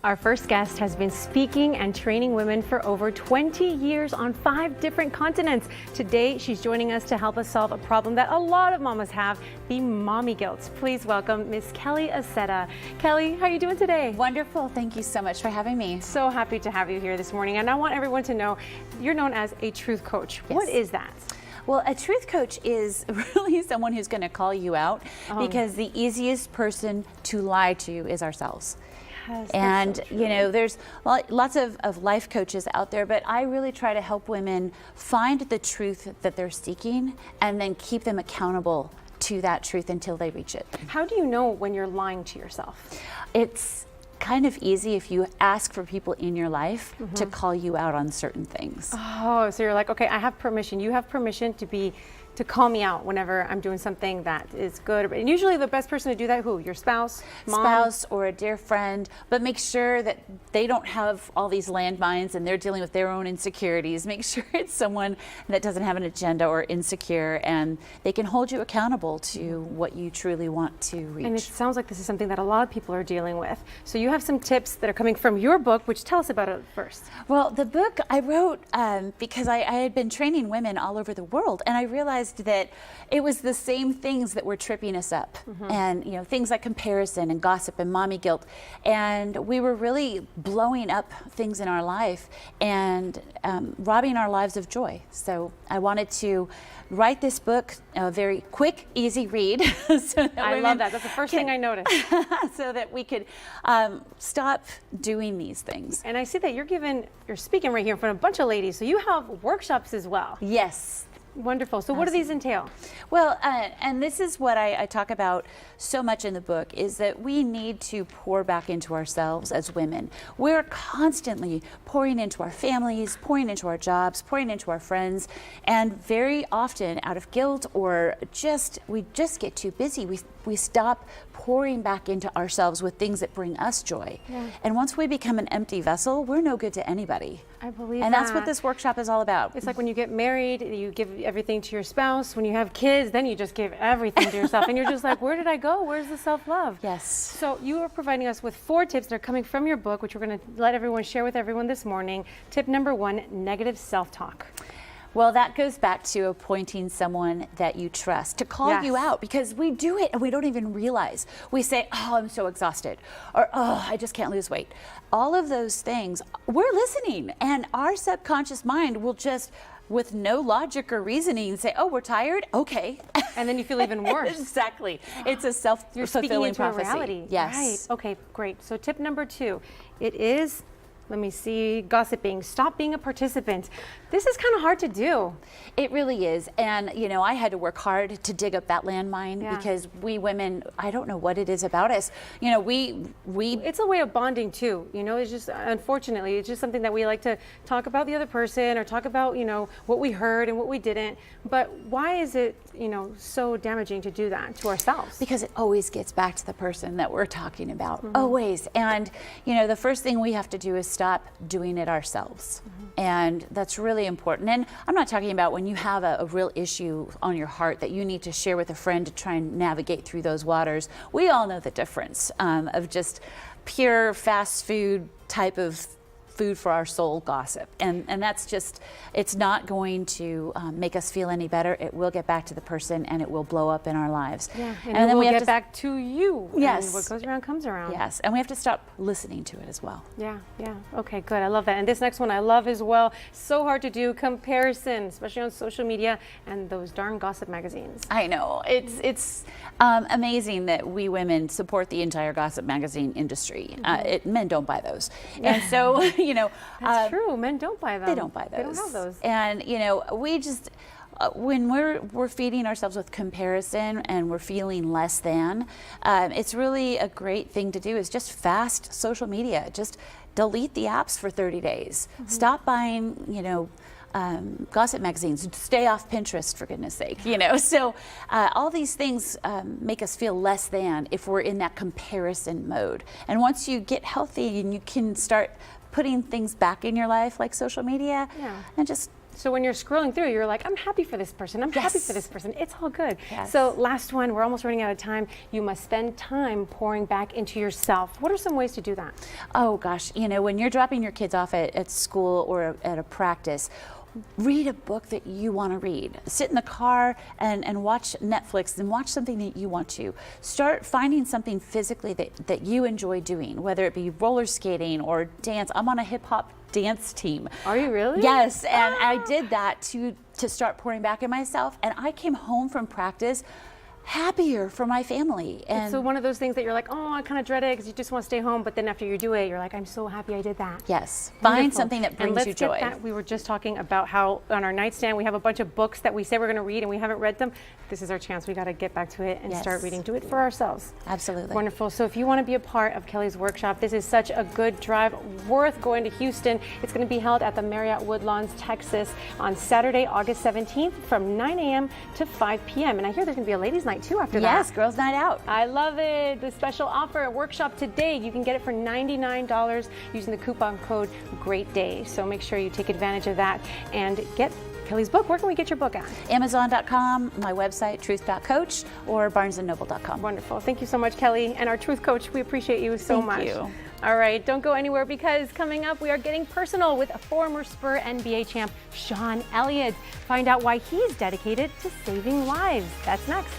Our first guest has been speaking and training women for over 20 years on 5 different continents. Today, she's joining us to help us solve a problem that a lot of mamas have, the mommy guilt. Please welcome Miss Kelly Accetta. Kelly, how are you doing today? Wonderful. Thank you so much for having me. So happy to have you here this morning. And I want everyone to know you're known as a truth coach. Yes. What is that? Well, a truth coach is really someone who's going to call you out because the easiest person to lie to is ourselves. Yes, and, so you know, there's lots of life coaches out there, but I really try to help women find the truth that they're seeking and then keep them accountable to that truth until they reach it. How do you know when you're lying to yourself? It's kind of easy if you ask for people in your life to call you out on certain things. Oh, so you're like, okay, I have permission. You have permission to call me out whenever I'm doing something that is good. And usually the best person to do that, who? Your spouse, mom? Spouse or a dear friend, but make sure that they don't have all these landmines and they're dealing with their own insecurities. Make sure it's someone that doesn't have an agenda or insecure, and they can hold you accountable to what you truly want to reach. And it sounds like this is something that a lot of people are dealing with. So you have some tips that are coming from your book, which tell us about it first. Well, the book I wrote because I had been training women all over the world, and I realized that it was the same things that were tripping us up, and you know, things like comparison and gossip and mommy guilt, and we were really blowing up things in our life and robbing our lives of joy. So I wanted to write this book, a very quick, easy read. So I love that. That's the first thing I noticed. So that we could stop doing these things. And I see that you're speaking right here in front of a bunch of ladies. So you have workshops as well. Yes. Wonderful. So what do these entail? Well, and this is what I talk about so much in the book, is that we need to pour back into ourselves as women. We're constantly pouring into our families, pouring into our jobs, pouring into our friends, and very often out of guilt or we just get too busy. We stop pouring back into ourselves with things that bring us joy. Yeah. And once we become an empty vessel, we're no good to anybody. I believe and that's what this workshop is all about. It's like when you get married, you give everything to your spouse. When you have kids, then you just give everything to yourself. And you're just like, where did I go? Where's the self-love? Yes. So you are providing us with 4 tips that are coming from your book, which we're going to let everyone share with everyone this morning. Tip number 1, negative self-talk. Well, that goes back to appointing someone that you trust to call you out, because we do it and we don't even realize. We say, oh, I'm so exhausted, or oh, I just can't lose weight. All of those things, we're listening, and our subconscious mind will just, with no logic or reasoning, say, oh, we're tired? Okay. And then you feel even worse. Exactly. It's a self-fulfilling prophecy. Reality. Yes. Right. Okay, great. So tip number 2, it is, let me see, gossiping. Stop being a participant. This is kind of hard to do. It really is. And, you know, I had to work hard to dig up that landmine because we women, I don't know what it is about us. You know, we it's a way of bonding too. You know, it's just, unfortunately, it's just something that we like to talk about the other person or talk about, you know, what we heard and what we didn't. But why is it, you know, so damaging to do that to ourselves? Because it always gets back to the person that we're talking about, always. And, you know, the first thing we have to do is stop doing it ourselves. And that's really important. And I'm not talking about when you have a real issue on your heart that you need to share with a friend to try and navigate through those waters. We all know the difference of just pure fast food type of food for our soul gossip, and that's just, it's not going to make us feel any better. It will get back to the person and it will blow up in our lives. Yeah, and then we get back to you. Yes. And what goes around comes around. Yes, and we have to stop listening to it as well. Yeah, yeah. Okay, good. I love that. And this next one I love as well. So hard to do, comparison, especially on social media and those darn gossip magazines. I know. It's amazing that we women support the entire gossip magazine industry. Men don't buy those. And so, you know, that's true. Men don't buy them. They don't buy those. They don't have those. And you know, we just when we're feeding ourselves with comparison and we're feeling less than, it's really a great thing to do is just fast social media. Just delete the apps for 30 days. Stop buying, you know, gossip magazines. Stay off Pinterest, for goodness sake, you know. So all these things make us feel less than if we're in that comparison mode. And once you get healthy and you can start putting things back in your life like social media, and just So when you're scrolling through, you're like, I'm happy for this person. I'm happy for this person. It's all good. Yes. So last one, we're almost running out of time. You must spend time pouring back into yourself. What are some ways to do that? Oh gosh, you know, when you're dropping your kids off at school or at a practice, read a book that you want to read. Sit in the car and watch Netflix and watch something that you want to. Start finding something physically that you enjoy doing, whether it be roller skating or dance. I'm on a hip hop dance team. Are you really? Yes, and I did that to start pouring back in myself, and I came home from practice happier for my family. And so one of those things that you're like, oh, I kind of dread it because you just want to stay home, but then after you do it, you're like, I'm so happy I did that. yes, Wonderful. find something that brings you joy. Get that. We were just talking about how on our nightstand we have a bunch of books that we say we're going to read and we haven't read them. This is our chance. We got to get back to it and start reading. Do it for ourselves. Absolutely. Wonderful. So if you want to be a part of Kelly's workshop, this is such a good drive, worth going to Houston. It's going to be held at the Marriott Woodlawns, Texas on Saturday, August 17th from 9 a.m. to 5 p.m. And I hear there's going to be a ladies' night too after that. Yes, girls' night out. I love it. The special offer at workshop today. You can get it for $99 using the coupon code GREATDAY. So make sure you take advantage of that and get Kelly's book. Where can we get your book at? Amazon.com, my website, truth.coach, or barnesandnoble.com. Wonderful. Thank you so much, Kelly. And our Truth Coach, we appreciate you so much. Thank you. All right, don't go anywhere because coming up, we are getting personal with a former Spur NBA champ, Sean Elliott. Find out why he's dedicated to saving lives. That's next.